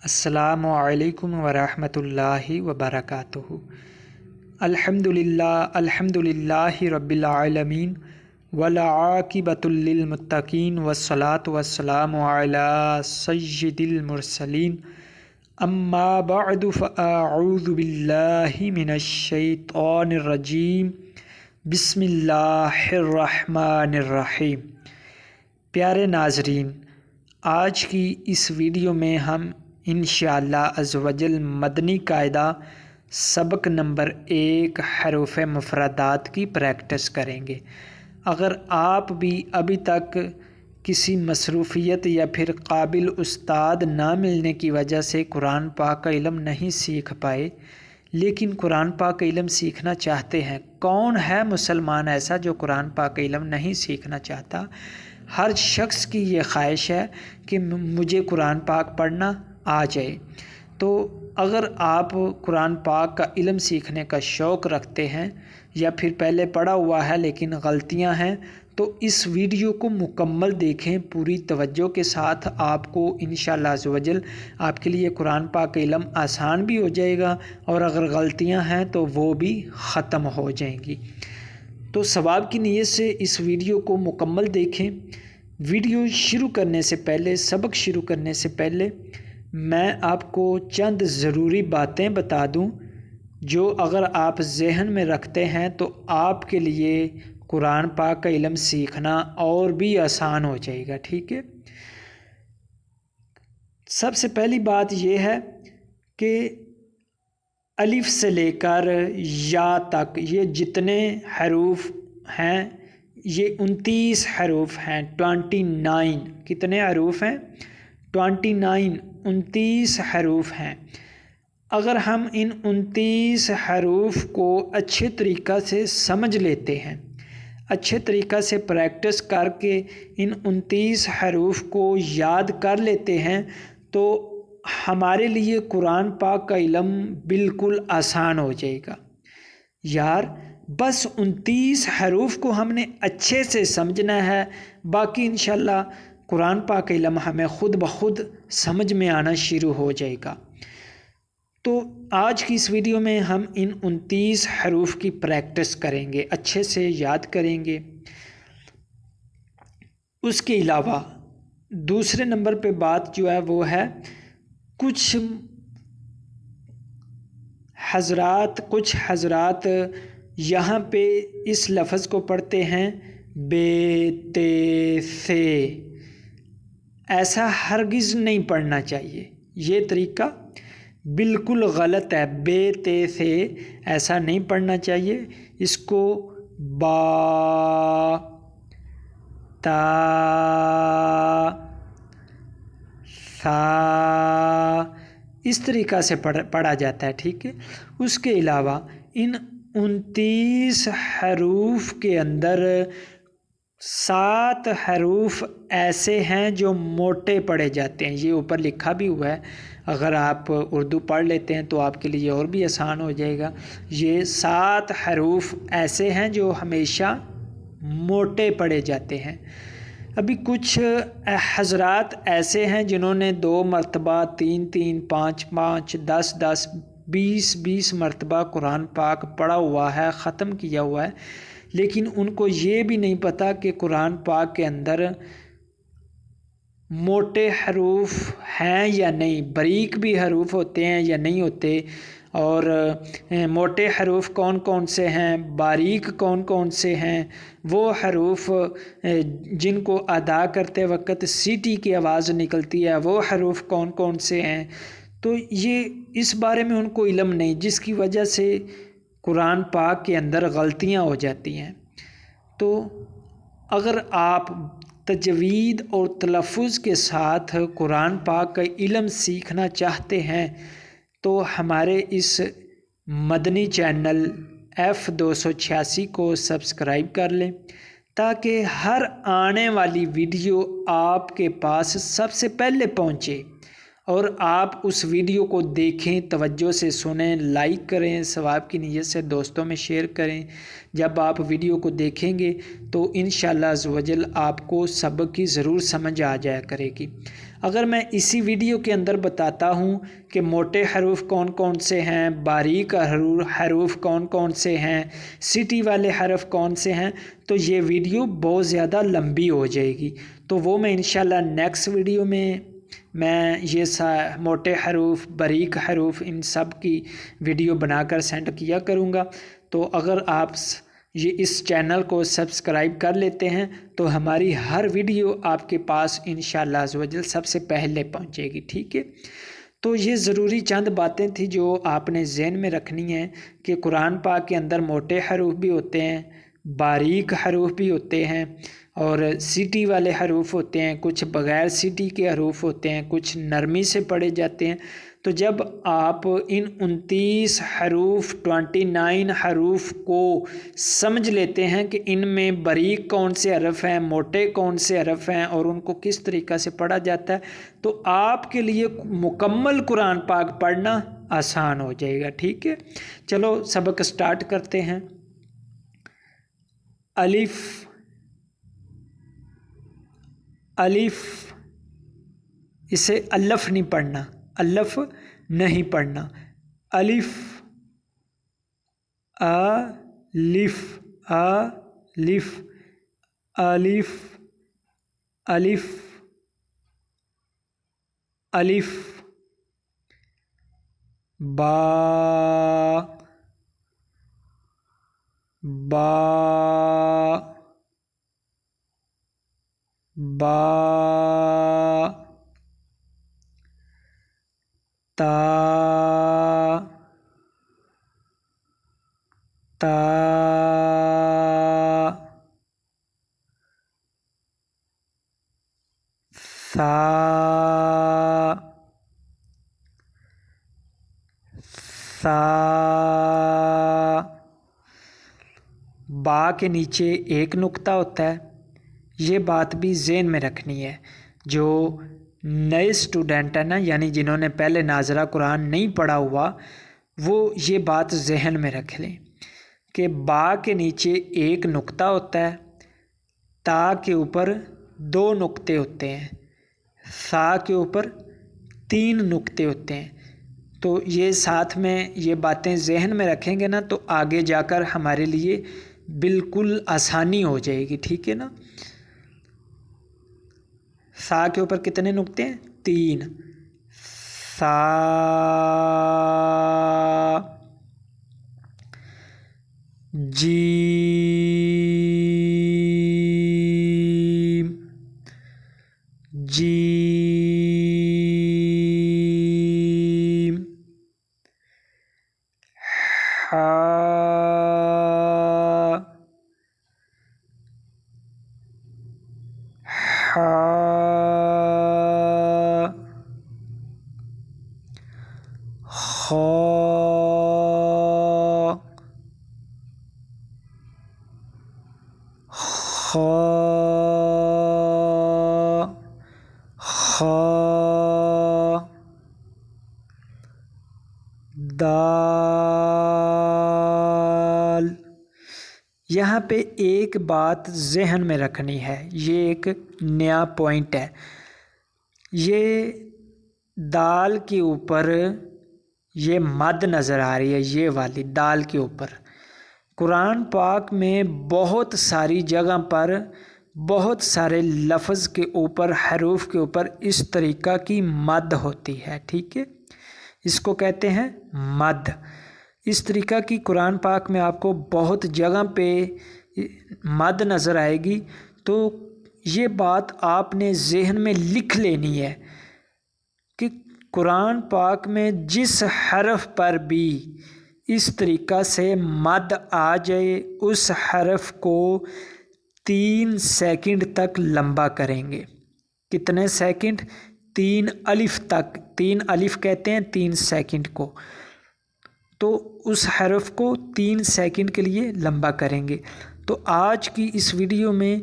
السلام علیکم ورحمۃ اللہ وبرکاتہ۔ الحمدللہ رب العالمین والعاقبۃ للمتقین والصلاة والسلام علی سید المرسلین، اما بعد فاعوذ باللہ من الشیطان الرجیم، بسم اللہ الرحمن الرحیم۔ پیارے ناظرین، آج کی اس ویڈیو میں ہم انشاءاللہ عزوجل مدنی قاعدہ سبق نمبر 1 حروف مفردات کی پریکٹس کریں گے۔ اگر آپ بھی ابھی تک کسی مصروفیت یا پھر قابل استاد نہ ملنے کی وجہ سے قرآن پاک کا علم نہیں سیکھ پائے، لیکن قرآن پاک کا علم سیکھنا چاہتے ہیں، کون ہے مسلمان ایسا جو قرآن پاک کا علم نہیں سیکھنا چاہتا؟ ہر شخص کی یہ خواہش ہے کہ مجھے قرآن پاک پڑھنا آ جائے۔ تو اگر آپ قرآن پاک کا علم سیکھنے کا شوق رکھتے ہیں یا پھر پہلے پڑھا ہوا ہے لیکن غلطیاں ہیں، تو اس ویڈیو کو مکمل دیکھیں پوری توجہ کے ساتھ۔ آپ کو انشاءاللہ عزوجل آپ کے لیے قرآن پاک کا علم آسان بھی ہو جائے گا، اور اگر غلطیاں ہیں تو وہ بھی ختم ہو جائیں گی۔ تو ثواب کی نیت سے اس ویڈیو کو مکمل دیکھیں۔ ویڈیو شروع کرنے سے پہلے، سبق شروع کرنے سے پہلے میں آپ کو چند ضروری باتیں بتا دوں جو اگر آپ ذہن میں رکھتے ہیں تو آپ کے لیے قرآن پاک کا علم سیکھنا اور بھی آسان ہو جائے گا، ٹھیک ہے؟ سب سے پہلی بات یہ ہے کہ الف سے لے کر یا تک یہ جتنے حروف ہیں، یہ 29 حروف ہیں، 29۔ کتنے حروف ہیں؟ 29 حروف ہیں۔ اگر ہم ان 29 حروف کو اچھے طریقہ سے سمجھ لیتے ہیں، اچھے طریقہ سے پریکٹس کر کے ان 29 حروف کو یاد کر لیتے ہیں، تو ہمارے لیے قرآن پاک کا علم بالکل آسان ہو جائے گا۔ یار بس 29 حروف کو ہم نے اچھے سے سمجھنا ہے، باقی انشاءاللہ قرآن پاک کا علم ہمیں خود بخود سمجھ میں آنا شروع ہو جائے گا۔ تو آج کی اس ویڈیو میں ہم ان 29 حروف کی پریکٹس کریں گے، اچھے سے یاد کریں گے۔ اس کے علاوہ دوسرے نمبر پہ بات جو ہے وہ ہے، کچھ حضرات یہاں پہ اس لفظ کو پڑھتے ہیں بے تے سے۔ ایسا ہرگز نہیں پڑھنا چاہیے، یہ طریقہ بالکل غلط ہے۔ بے تے سے ایسا نہیں پڑھنا چاہیے، اس کو با تا سا اس طریقہ سے پڑھا جاتا ہے، ٹھیک ہے؟ اس کے علاوہ ان 29 حروف کے اندر 7 حروف ایسے ہیں جو موٹے پڑھے جاتے ہیں، یہ اوپر لکھا بھی ہوا ہے، اگر آپ اردو پڑھ لیتے ہیں تو آپ کے لیے اور بھی آسان ہو جائے گا۔ یہ 7 حروف ایسے ہیں جو ہمیشہ موٹے پڑھے جاتے ہیں۔ ابھی کچھ حضرات ایسے ہیں جنہوں نے 2 مرتبہ، 3 5 5 10 20 مرتبہ قرآن پاک پڑھا ہوا ہے، ختم کیا ہوا ہے، لیکن ان کو یہ بھی نہیں پتہ کہ قرآن پاک کے اندر موٹے حروف ہیں یا نہیں، باریک بھی حروف ہوتے ہیں یا نہیں ہوتے، اور موٹے حروف کون کون سے ہیں، باریک کون کون سے ہیں، وہ حروف جن کو ادا کرتے وقت سیٹی کی آواز نکلتی ہے، وہ حروف کون کون سے ہیں، تو یہ اس بارے میں ان کو علم نہیں، جس کی وجہ سے قرآن پاک کے اندر غلطیاں ہو جاتی ہیں۔ تو اگر آپ تجوید اور تلفظ کے ساتھ قرآن پاک کا علم سیکھنا چاہتے ہیں تو ہمارے اس مدنی چینل F286 کو سبسکرائب کر لیں، تاکہ ہر آنے والی ویڈیو آپ کے پاس سب سے پہلے پہنچے، اور آپ اس ویڈیو کو دیکھیں، توجہ سے سنیں، لائک کریں، ثواب کی نیت سے دوستوں میں شیئر کریں۔ جب آپ ویڈیو کو دیکھیں گے تو انشاءاللہ عز و جل آپ کو سبق کی ضرور سمجھ آ جایا کرے گی۔ اگر میں اسی ویڈیو کے اندر بتاتا ہوں کہ موٹے حروف کون کون سے ہیں، باریک حروف کون کون سے ہیں، سٹی والے حرف کون سے ہیں، تو یہ ویڈیو بہت زیادہ لمبی ہو جائے گی۔ تو وہ میں انشاءاللہ نیکسٹ ویڈیو میں یہ موٹے حروف، باریک حروف، ان سب کی ویڈیو بنا کر سینڈ کیا کروں گا۔ تو اگر آپ اس چینل کو سبسکرائب کر لیتے ہیں تو ہماری ہر ویڈیو آپ کے پاس انشاءاللہ عز و جل سب سے پہلے پہنچے گی، ٹھیک ہے؟ تو یہ ضروری چند باتیں تھیں جو آپ نے ذہن میں رکھنی ہیں کہ قرآن پاک کے اندر موٹے حروف بھی ہوتے ہیں، باریک حروف بھی ہوتے ہیں، اور سیٹی والے حروف ہوتے ہیں، کچھ بغیر سیٹی کے حروف ہوتے ہیں، کچھ نرمی سے پڑھے جاتے ہیں۔ تو جب آپ ان 29 حروف 29 حروف کو سمجھ لیتے ہیں کہ ان میں باریک کون سے حرف ہیں، موٹے کون سے حرف ہیں، اور ان کو کس طریقہ سے پڑھا جاتا ہے، تو آپ کے لیے مکمل قرآن پاک پڑھنا آسان ہو جائے گا، ٹھیک ہے؟ چلو سبق سٹارٹ کرتے ہیں۔ الف، الف، اسے الف نہیں پڑھنا، الف نہیں پڑھنا، الف، الف، الف، الف، الف، الف، با، با، با، تا، تا، ثا، ثا، با کے نیچے ایک نقطہ ہوتا ہے، یہ بات بھی ذہن میں رکھنی ہے۔ جو نئے اسٹوڈنٹ ہیں نا، یعنی جنہوں نے پہلے ناظرہ قرآن نہیں پڑھا ہوا، وہ یہ بات ذہن میں رکھ لیں کہ با کے نیچے ایک نقطہ ہوتا ہے، تا کے اوپر 2 نقطے ہوتے ہیں، ثا کے اوپر 3 نقطے ہوتے ہیں۔ تو یہ ساتھ میں یہ باتیں ذہن میں رکھیں گے نا تو آگے جا کر ہمارے لیے بالکل آسانی ہو جائے گی، ٹھیک ہے نا؟ ثا کے اوپر کتنے نقطے ہیں؟ 3۔ ثا، جیم، جیم، حا، حا، خا، خا، خا، دال۔ یہاں پہ ایک بات ذہن میں رکھنی ہے، یہ ایک نیا پوائنٹ ہے۔ یہ دال کے اوپر یہ مد نظر آ رہی ہے، یہ والی دال کے اوپر قرآن پاک میں بہت ساری جگہ پر بہت سارے لفظ کے اوپر، حروف کے اوپر اس طریقہ کی مد ہوتی ہے، ٹھیک ہے؟ اس کو کہتے ہیں مد۔ اس طریقہ کی قرآن پاک میں آپ کو بہت جگہ پہ مد نظر آئے گی، تو یہ بات آپ نے ذہن میں لکھ لینی ہے کہ قرآن پاک میں جس حرف پر بھی اس طریقہ سے مد آ جائے اس حرف کو 3 سیکنڈ تک لمبا کریں گے۔ کتنے سیکنڈ؟ 3 الف تک۔ 3 الف کہتے ہیں 3 سیکنڈ کو، تو اس حرف کو 3 سیکنڈ کے لیے لمبا کریں گے۔ تو آج کی اس ویڈیو میں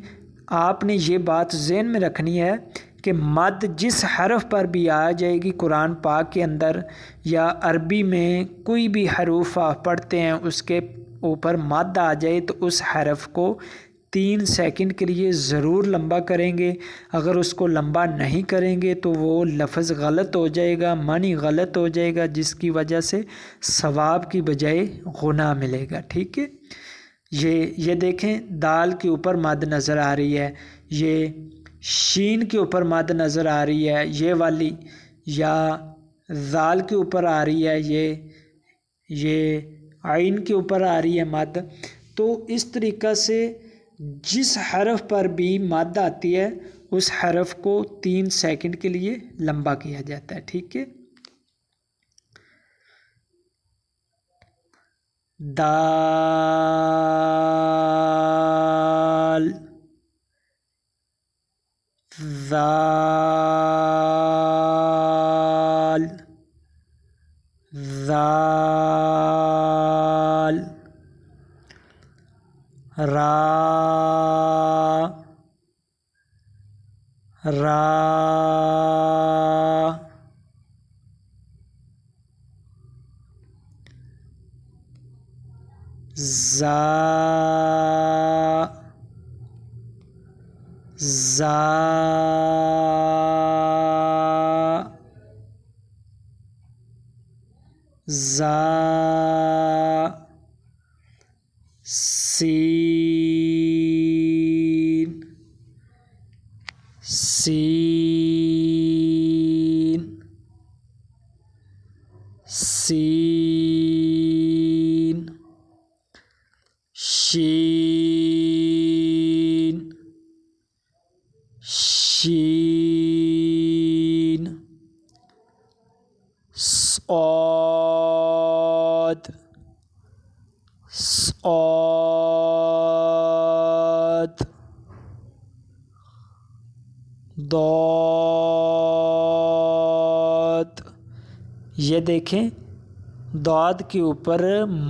آپ نے یہ بات ذہن میں رکھنی ہے کہ مد جس حرف پر بھی آ جائے گی قرآن پاک کے اندر یا عربی میں کوئی بھی حروف آپ پڑھتے ہیں اس کے اوپر مد آ جائے تو اس حرف کو 3 سیکنڈ کے لیے ضرور لمبا کریں گے. اگر اس کو لمبا نہیں کریں گے تو وہ لفظ غلط ہو جائے گا، معنی غلط ہو جائے گا، جس کی وجہ سے ثواب کی بجائے گناہ ملے گا. ٹھیک ہے، یہ دیکھیں دال کے اوپر مد نظر آ رہی ہے، یہ شین کے اوپر مد نظر آ رہی ہے یہ والی، یا ذال کے اوپر آ رہی ہے یہ عین کے اوپر آ رہی ہے مد. تو اس طریقہ سے جس حرف پر بھی مد آتی ہے اس حرف کو 3 سیکنڈ کے لیے لمبا کیا جاتا ہے. ٹھیک ہے، دال، ذال، ذال، را، را، زا، زا، زا، سین، سین، سین، شین، شین، صاد، صاد، ضاد. یہ دیکھیں ضاد کے اوپر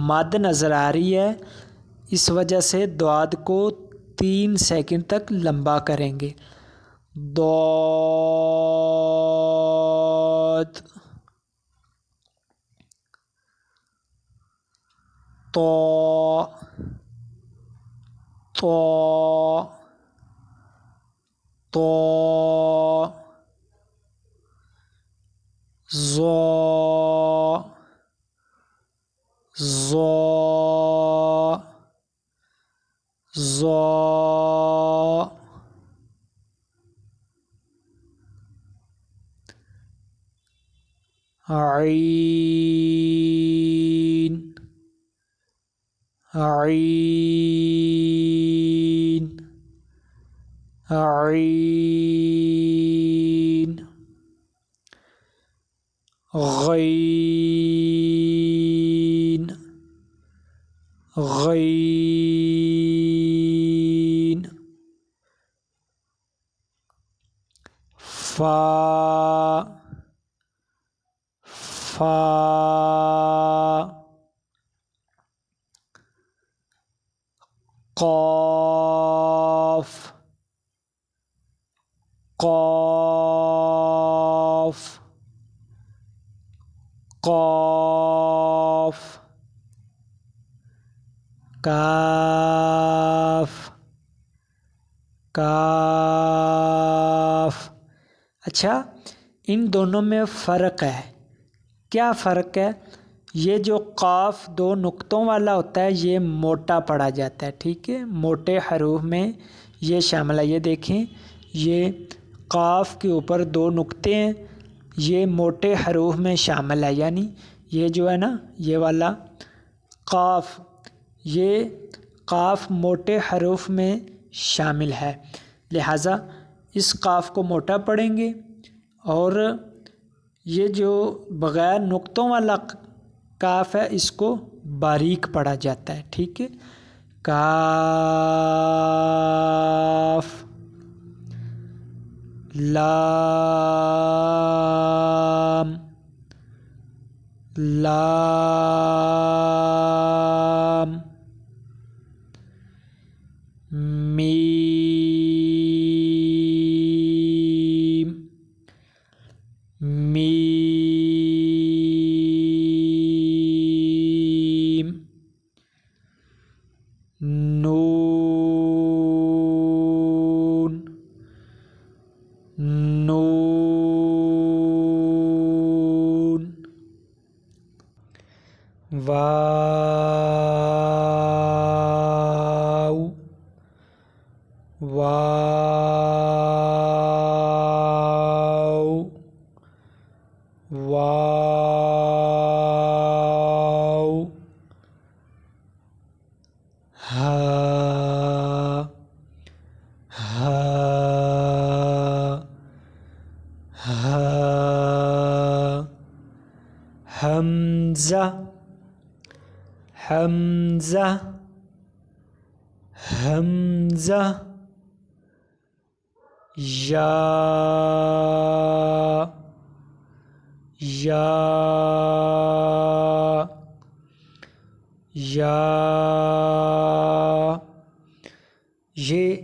مد نظر آ رہی ہے، اس وجہ سے ضاد کو 3 سیکنڈ تک لمبا کریں گے. ضاد، تو، تو، تو، ظا، ظا، ظا، عین، عین، عین، غین، غین، فا، فا، قاف، قاف، قاف، کاف، کاف. اچھا، ان دونوں میں فرق ہے. کیا فرق ہے؟ یہ جو قاف 2 نقطوں والا ہوتا ہے یہ موٹا پڑھا جاتا ہے. ٹھیک ہے، موٹے حروف میں یہ شامل ہے. یہ دیکھیں یہ قاف کے اوپر 2 نقطے ہیں، یہ موٹے حروف میں شامل ہے. یعنی یہ جو ہے نا یہ والا قاف، یہ قاف موٹے حروف میں شامل ہے، لہٰذا اس قاف کو موٹا پڑھیں گے. اور یہ جو بغیر نقطوں والا کاف ہے اس کو باریک پڑھا جاتا ہے. ٹھیک ہے، کاف، لام، لام، میم، میم، نون، نون، واو، واو، واو، ہا، ہا، ہا، حمزہ، حمزہ، حمزہ، یا، یا، یا۔ یہ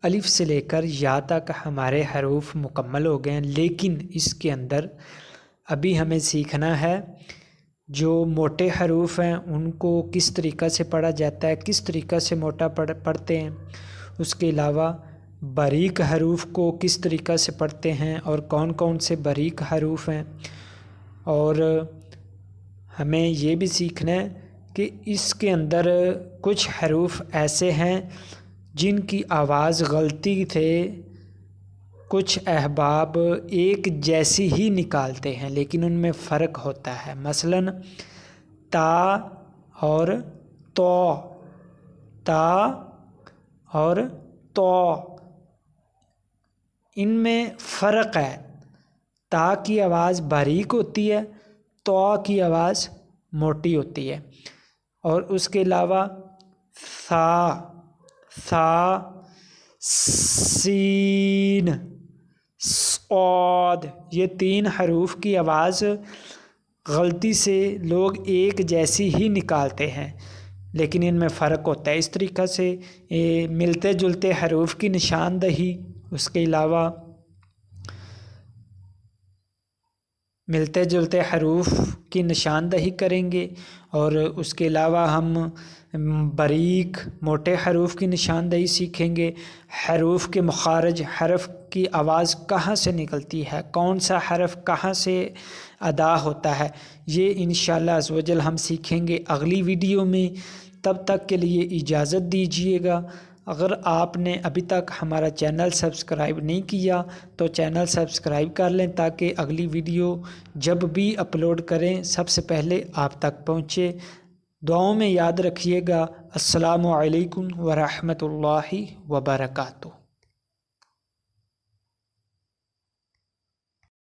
الف سے لے کر یا تک ہمارے حروف مکمل ہو گئے ہیں، لیکن اس کے اندر ابھی ہمیں سیکھنا ہے جو موٹے حروف ہیں ان کو کس طریقہ سے پڑھا جاتا ہے، کس طریقہ سے موٹا پڑھتے ہیں، اس کے علاوہ باریک حروف کو کس طریقہ سے پڑھتے ہیں اور کون کون سے باریک حروف ہیں، اور ہمیں یہ بھی سیکھنا ہے کہ اس کے اندر کچھ حروف ایسے ہیں جن کی آواز غلطی سے کچھ احباب ایک جیسی ہی نکالتے ہیں لیکن ان میں فرق ہوتا ہے، مثلاً تا اور تو، تا اور تو، ان میں فرق ہے۔ تا کی آواز باریک ہوتی ہے، تو کی آواز موٹی ہوتی ہے، اور اس کے علاوہ ثا، ثا، سین، صاد، یہ تین حروف کی آواز غلطی سے لوگ ایک جیسی ہی نکالتے ہیں لیکن ان میں فرق ہوتا ہے۔ اس طریقہ سے ملتے جلتے حروف کی نشاندہی، اس کے علاوہ ملتے جلتے حروف کی نشاندہی کریں گے، اور اس کے علاوہ ہم باریک موٹے حروف کی نشاندہی سیکھیں گے، حروف کے مخارج، حرف کی آواز کہاں سے نکلتی ہے، کون سا حرف کہاں سے ادا ہوتا ہے، یہ انشاءاللہ عز و جل ہم سیکھیں گے اگلی ویڈیو میں۔ تب تک کے لیے اجازت دیجیے گا۔ اگر آپ نے ابھی تک ہمارا چینل سبسکرائب نہیں کیا تو چینل سبسکرائب کر لیں تاکہ اگلی ویڈیو جب بھی اپلوڈ کریں سب سے پہلے آپ تک پہنچے۔ دعاؤں میں یاد رکھیے گا۔ السلام علیکم ورحمۃ اللہ وبرکاتہ۔